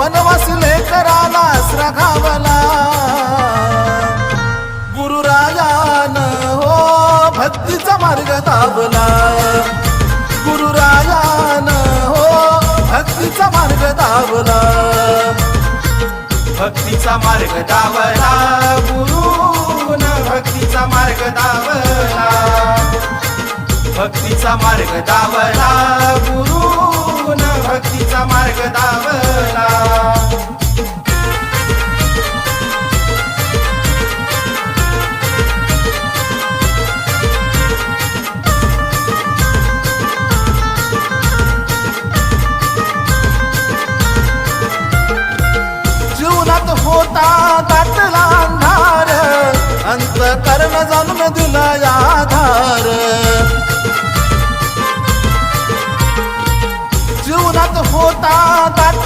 वनवासी लेकराला राखावला. गुरुरायानं हो भक्तीचा मार्ग दाबला. गुरुरायानं हो भक्तीचा मार्ग दाबला. भक्तीचा मार्ग दावला गुरुन भक्तीचा मार्ग दावला. भक्तीचा मार्ग दावला गुरुन भक्तीचा मार्ग दावला. जीवनात होता दाटला अंधार, अंतःकरण जाणून दिला आधार. जीवनात होता दाट